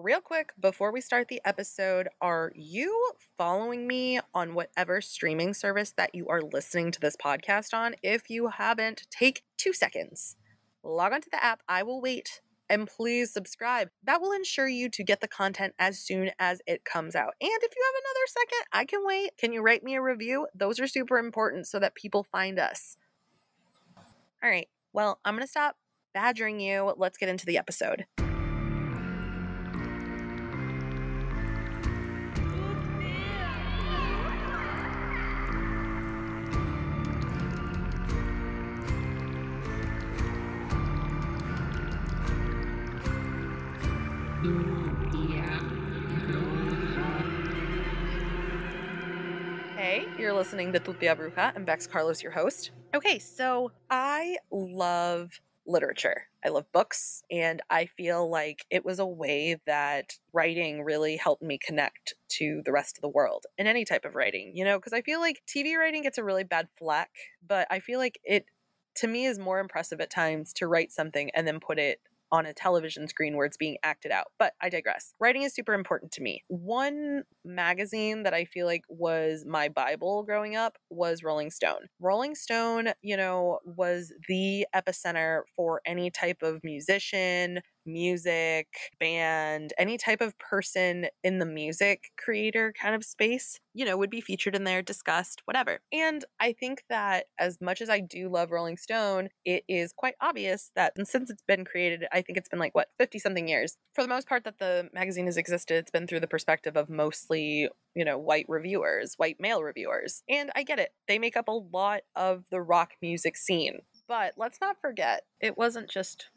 real quick, before we start the episode, are you following me on whatever streaming service that you are listening to this podcast on? If you haven't, take 2 seconds. Log onto the app. I will wait. And please subscribe. That will ensure you to get the content as soon as it comes out. And if you have another second, I can wait. Can you write me a review? Those are super important so that people find us. All right. Well, I'm going to stop badgering you. Let's get into the episode. Hey, you're listening to Tutia Bruja. I'm Bex Carlos, your host. Okay, so I love literature. I love books, and I feel like it was a way that writing really helped me connect to the rest of the world in any type of writing, because I feel like TV writing gets a really bad flack, but I feel like it, to me, is more impressive at times to write something and then put it on a television screen where it's being acted out. But I digress. Writing is super important to me. One magazine that I feel like was my Bible growing up was Rolling Stone. Rolling Stone, was the epicenter for any type of musician, music, band, any type of person in the music creator kind of space, would be featured in there, discussed, whatever. And I think that as much as I do love Rolling Stone, it is quite obvious that, and since it's been created, I think it's been 50 something years. For the most part that the magazine has existed, it's been through the perspective of mostly, white reviewers, white male reviewers. And I get it. They make up a lot of the rock music scene. But let's not forget, it wasn't just,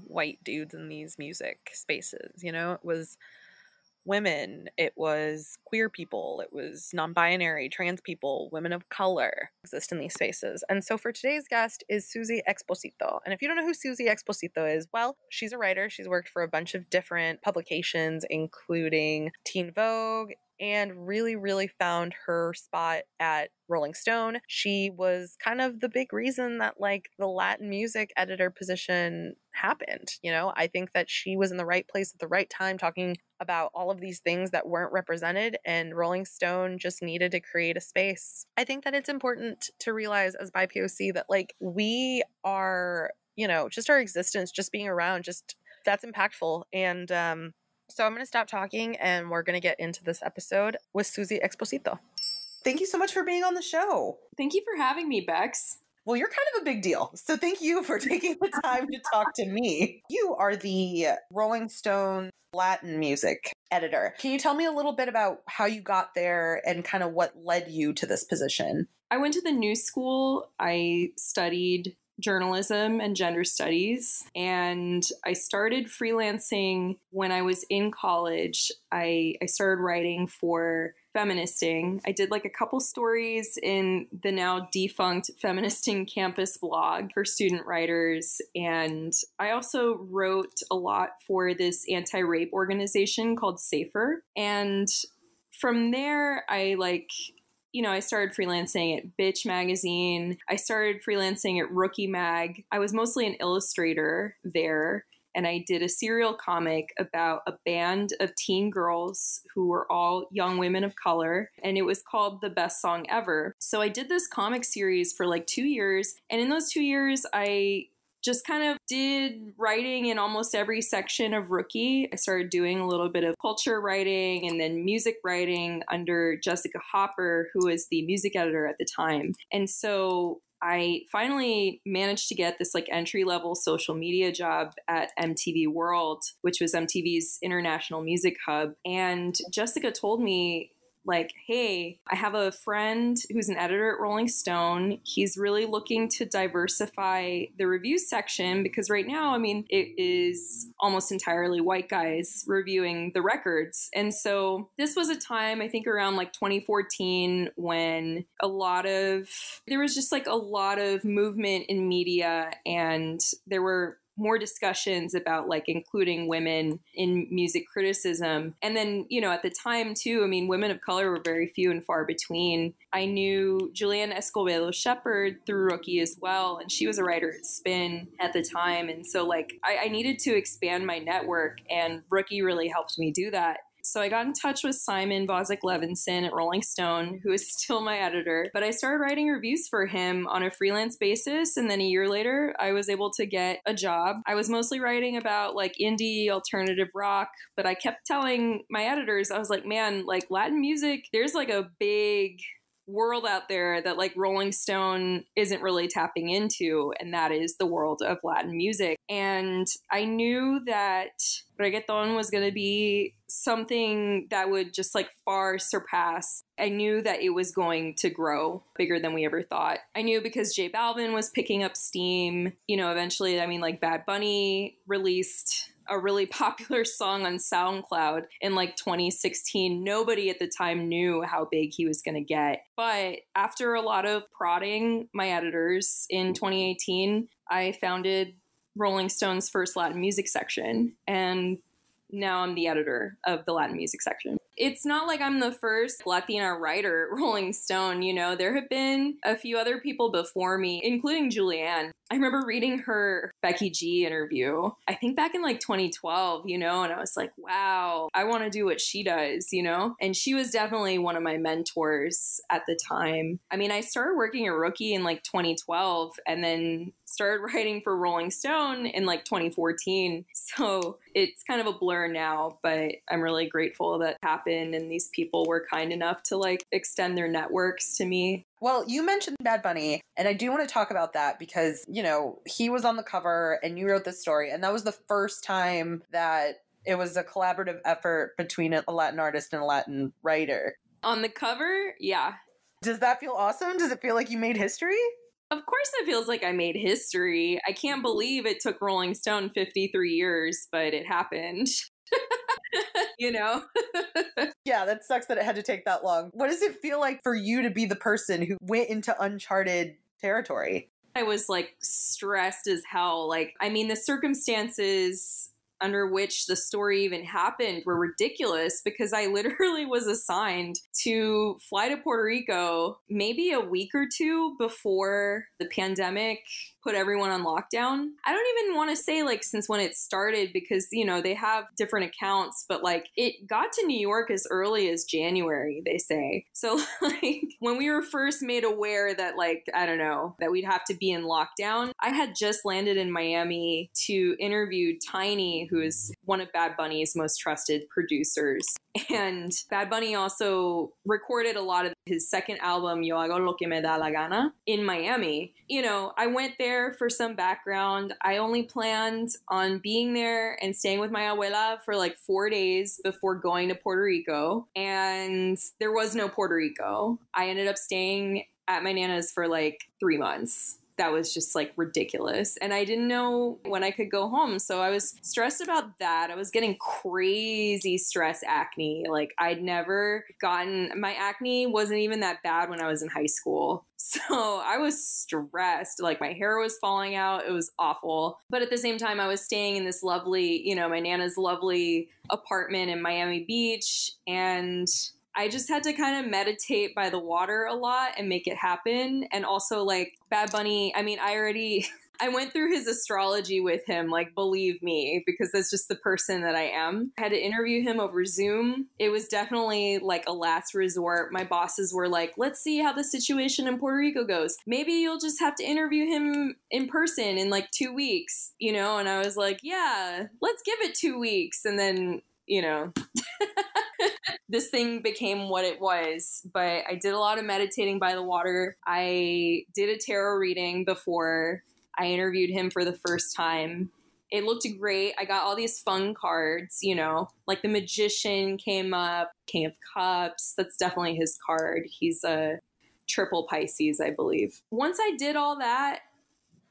white dudes in these music spaces. It was women, it was queer people, it was non-binary, trans people, women of color exist in these spaces. And so for today's guest is Suzy Exposito. And if you don't know who Suzy Exposito is, well, she's a writer. She's worked for a bunch of different publications, including Teen Vogue, and really, really found her spot at Rolling Stone. She was kind of the big reason that the Latin music editor position happened. I think that she was in the right place at the right time talking about all of these things that weren't represented, and Rolling Stone just needed to create a space. I think that it's important to realize as BIPOC that we are, just our existence, just being around, just that's impactful. And so I'm going to stop talking and we're going to get into this episode with Suzy Exposito. Thank you so much for being on the show. Thank you for having me, Bex. Well, you're kind of a big deal. So thank you for taking the time to talk to me. You are the Rolling Stone Latin music editor. Can you tell me a little bit about how you got there and kind of what led you to this position? I went to the New School. I studied journalism and gender studies, and I started freelancing when I was in college. I started writing for Feministing. I did a couple stories in the now defunct Feministing campus blog for student writers, and I also wrote a lot for this anti-rape organization called Safer. And from there, I started freelancing at Bitch Magazine. I started freelancing at Rookie Mag. I was mostly an illustrator there, and I did a serial comic about a band of teen girls who were all young women of color, and it was called The Best Song Ever. So I did this comic series for 2 years, and in those 2 years, I just kind of did writing in almost every section of Rookie. I started doing a little bit of culture writing and then music writing under Jessica Hopper, who was the music editor at the time. And so I finally managed to get this entry-level social media job at MTV World, which was MTV's international music hub. And Jessica told me, hey, I have a friend who's an editor at Rolling Stone. He's really looking to diversify the review section because right now, it is almost entirely white guys reviewing the records. And so this was a time, I think around 2014, when there was just a lot of movement in media, and there were more discussions about like including women in music criticism. And then, you know, at the time too, I mean, women of color were very few and far between. I knew Julianne Escobedo Shepherd through Rookie as well, and she was a writer at Spin at the time. And so like I needed to expand my network, and Rookie really helped me do that. So I got in touch with Simon Vossick-Levinson at Rolling Stone, who is still my editor. But I started writing reviews for him on a freelance basis. And then a year later, I was able to get a job. I was mostly writing about like indie alternative rock, but I kept telling my editors, I was like, man, like Latin music, there's like a big world out there that like Rolling Stone isn't really tapping into, and that is the world of Latin music. And I knew that reggaeton was going to be something that would just like far surpass. I knew that it was going to grow bigger than we ever thought. I knew because J Balvin was picking up steam, you know, eventually, I mean, like Bad Bunny released a really popular song on SoundCloud in like 2016. Nobody at the time knew how big he was going to get. But after a lot of prodding my editors in 2018, I founded Rolling Stone's first Latin music section. And now I'm the editor of the Latin music section. It's not like I'm the first Latina writer at Rolling Stone, you know, there have been a few other people before me, including Julianne. I remember reading her Becky G interview, I think back in like 2012, you know, and I was like, wow, I want to do what she does, you know? And she was definitely one of my mentors at the time. I mean, I started working at Rookie in like 2012 and then started writing for Rolling Stone in like 2014. So it's kind of a blur now, but I'm really grateful that happened and these people were kind enough to like extend their networks to me. Well, you mentioned Bad Bunny, and I do want to talk about that because, you know, he was on the cover and you wrote this story, and that was the first time that it was a collaborative effort between a Latin artist and a Latin writer. On the cover, yeah. Does that feel awesome? Does it feel like you made history? Of course it feels like I made history. I can't believe it took Rolling Stone 53 years, but it happened. You know? Yeah, that sucks that it had to take that long. What does it feel like for you to be the person who went into uncharted territory? I was like stressed as hell. Like, I mean, the circumstances under which the story even happened were ridiculous because I literally was assigned to fly to Puerto Rico maybe a week or two before the pandemic put everyone on lockdown. I don't even want to say like since when it started because, you know, they have different accounts, but like it got to New York as early as January, they say. So like when we were first made aware that like, I don't know, that we'd have to be in lockdown, I had just landed in Miami to interview Tiny, who is one of Bad Bunny's most trusted producers. And Bad Bunny also recorded a lot of his second album, Yo Hago Lo Que Me Da La Gana, in Miami. You know, I went there for some background. I only planned on being there and staying with my abuela for like 4 days before going to Puerto Rico. And there was no Puerto Rico. I ended up staying at my Nana's for like 3 months. That was just like ridiculous. And I didn't know when I could go home. So I was stressed about that. I was getting crazy stress acne. Like I'd never gotten, my acne wasn't even that bad when I was in high school. So I was stressed. Like my hair was falling out. It was awful. But at the same time, I was staying in this lovely, you know, my Nana's lovely apartment in Miami Beach. And I just had to kind of meditate by the water a lot and make it happen. And also like Bad Bunny, I mean, I went through his astrology with him, like, believe me, because that's just the person that I am. I had to interview him over Zoom. It was definitely like a last resort. My bosses were like, let's see how the situation in Puerto Rico goes. Maybe you'll just have to interview him in person in like 2 weeks, you know? And I was like, yeah, let's give it 2 weeks. And then, you know, this thing became what it was. But I did a lot of meditating by the water. I did a tarot reading before I interviewed him for the first time. It looked great. I got all these fun cards, you know, like the Magician came up, King of Cups. That's definitely his card. He's a triple Pisces, I believe. Once I did all that,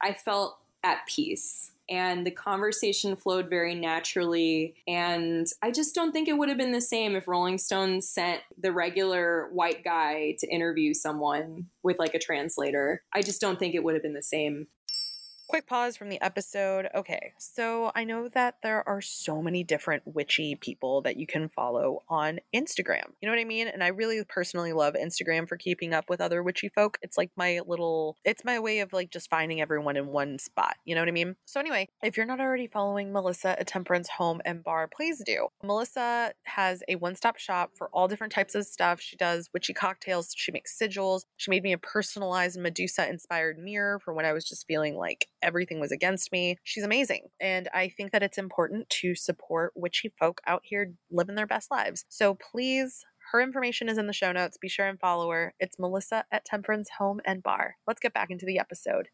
I felt at peace. And the conversation flowed very naturally. And I just don't think it would have been the same if Rolling Stone sent the regular white guy to interview someone with like a translator. I just don't think it would have been the same. Quick pause from the episode. Okay, so I know that there are so many different witchy people that you can follow on Instagram. You know what I mean? And I really personally love Instagram for keeping up with other witchy folk. It's like it's my way of like just finding everyone in one spot. You know what I mean? So anyway, if you're not already following Melissa at Temperance Home and Bar, please do. Melissa has a one-stop shop for all different types of stuff. She does witchy cocktails. She makes sigils. She made me a personalized Medusa-inspired mirror for when I was just feeling like everything was against me. She's amazing. And I think that it's important to support witchy folk out here living their best lives. So please, her information is in the show notes. Be sure and follow her. It's Melissa at Temperance Home and Bar. Let's get back into the episode.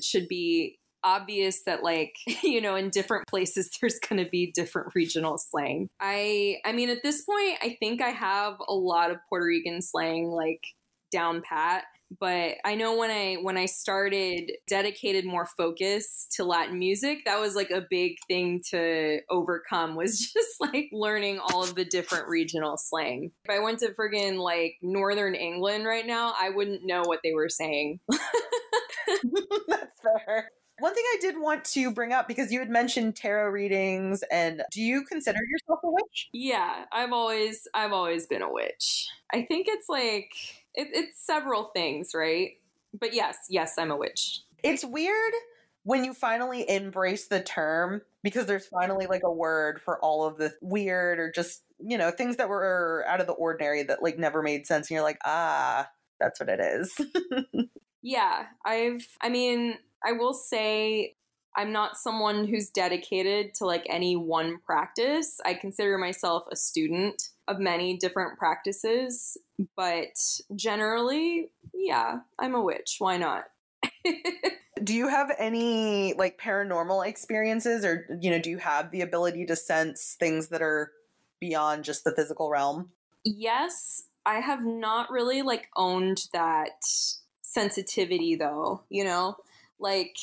Should be obvious that like, you know, in different places there's going to be different regional slang. I mean at this point I think I have a lot of Puerto Rican slang like down pat. But I know when I started dedicated more focus to Latin music, that was like a big thing to overcome, was just like learning all of the different regional slang. If I went to friggin' like Northern England right now, I wouldn't know what they were saying. That's fair. One thing I did want to bring up, because you had mentioned tarot readings, and do you consider yourself a witch? Yeah, I've always been a witch. I think it's like it's several things, right? But yes, I'm a witch. It's weird when you finally embrace the term, because there's finally like a word for all of the weird or just, you know, things that were out of the ordinary that like never made sense. And you're like, that's what it is. Yeah, I will say I'm not someone who's dedicated to like any one practice. I consider myself a student of many different practices, but generally, yeah, I'm a witch. Why not? Do you have any like paranormal experiences, or, you know, do you have the ability to sense things that are beyond just the physical realm? Yes, I have not really like owned that sensitivity though, you know? Like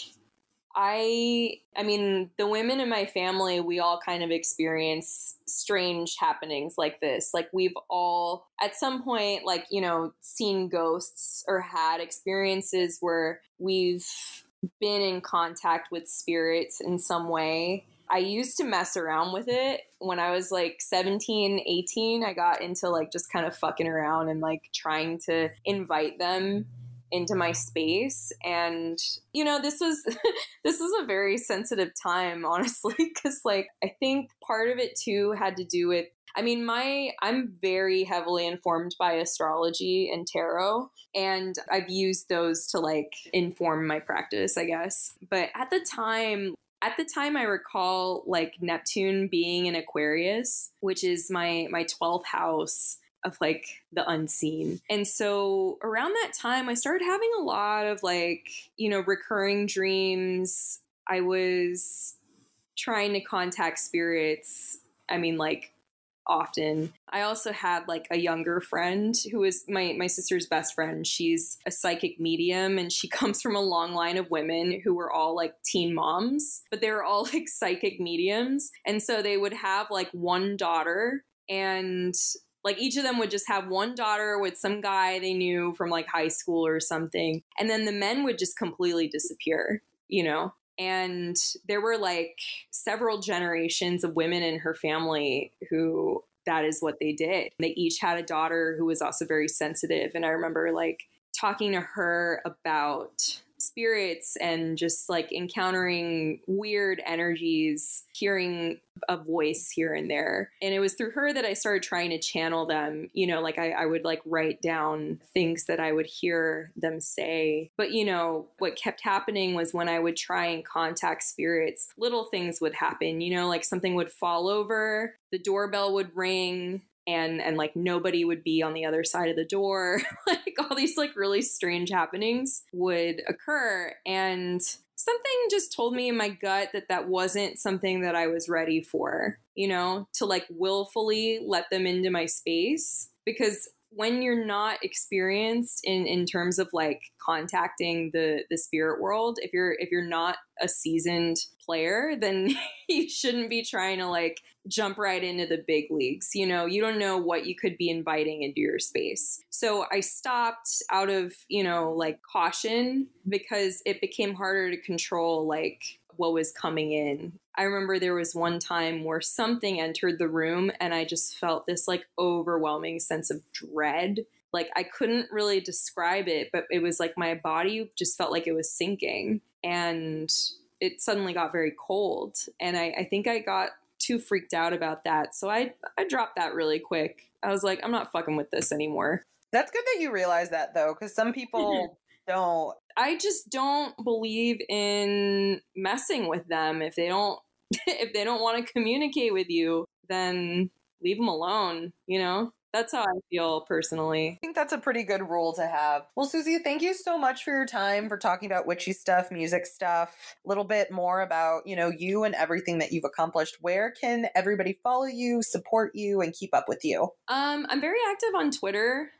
I mean, the women in my family, we all kind of experience strange happenings like this. Like we've all at some point like, you know, seen ghosts or had experiences where we've been in contact with spirits in some way. I used to mess around with it when I was like 17, 18. I got into like just kind of fucking around and like trying to invite them into my space. And, you know, this was this was a very sensitive time, honestly, because like I think part of it too had to do with, I mean, I'm very heavily informed by astrology and tarot, and I've used those to like inform my practice, I guess. But at the time, I recall like Neptune being in Aquarius, which is my 12th house of like the unseen. And so around that time, I started having a lot of like, you know, recurring dreams. I was trying to contact spirits. I mean, like often. I also had like a younger friend who is my sister's best friend. She's a psychic medium, and she comes from a long line of women who were all like teen moms, but they were all like psychic mediums. And so they would have like one daughter, and like each of them would just have one daughter with some guy they knew from like high school or something. And then the men would just completely disappear, you know? And there were like several generations of women in her family who that is what they did. They each had a daughter who was also very sensitive. And I remember like talking to her about spirits and just like encountering weird energies, hearing a voice here and there. And it was through her that I started trying to channel them. You know, like I would like write down things that I would hear them say. But, you know, what kept happening was when I would try and contact spirits, little things would happen, you know, like something would fall over, the doorbell would ring, and like nobody would be on the other side of the door. Like all these like really strange happenings would occur. And something just told me in my gut that that wasn't something that I was ready for, you know, to like willfully let them into my space. Because when you're not experienced in terms of like contacting the spirit world, if you're not a seasoned player, then you shouldn't be trying to like jump right into the big leagues. You know, you don't know what you could be inviting into your space. So I stopped out of, you know, like caution, because it became harder to control like what was coming in. I remember there was one time where something entered the room and I just felt this like overwhelming sense of dread. Like I couldn't really describe it, but it was like my body just felt like it was sinking, and it suddenly got very cold. And I think I got too freaked out about that. So I dropped that really quick. I was like, I'm not fucking with this anymore. That's good that you realize that, though, because some people don't. I just don't believe in messing with them. If they don't if they don't want to communicate with you, then leave them alone, you know? That's how I feel personally. I think that's a pretty good rule to have. Well, Suzy, thank you so much for your time, for talking about witchy stuff, music stuff, a little bit more about, you know, you and everything that you've accomplished. Where can everybody follow you, support you, and keep up with you? I'm very active on Twitter.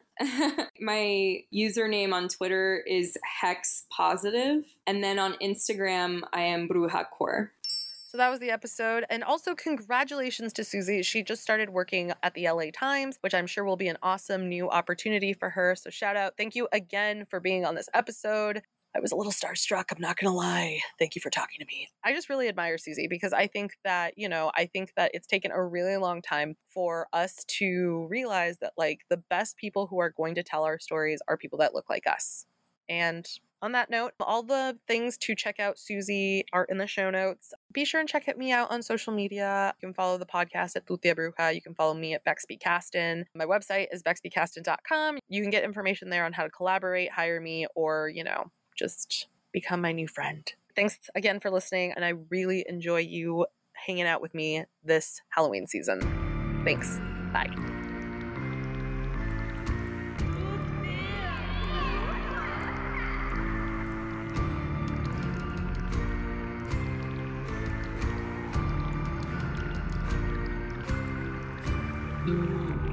My username on Twitter is Hex Positive, and then on Instagram I am Brujacore. So that was the episode. And also congratulations to Suzy. She just started working at the LA Times, which I'm sure will be an awesome new opportunity for her. So shout out. Thank you again for being on this episode. I was a little starstruck, I'm not going to lie. Thank you for talking to me. I just really admire Suzy, because I think that, you know, I think that it's taken a really long time for us to realize that, like, the best people who are going to tell our stories are people that look like us. And on that note, all the things to check out Suzy are in the show notes. Be sure and check me out on social media. You can follow the podcast at Tutia Bruja. You can follow me at Bexby Caston. My website is bexbycaston.com. You can get information there on how to collaborate, hire me, or, you know, just become my new friend. Thanks again for listening, and I really enjoy you hanging out with me this Halloween season. Thanks. Bye. Mm-hmm.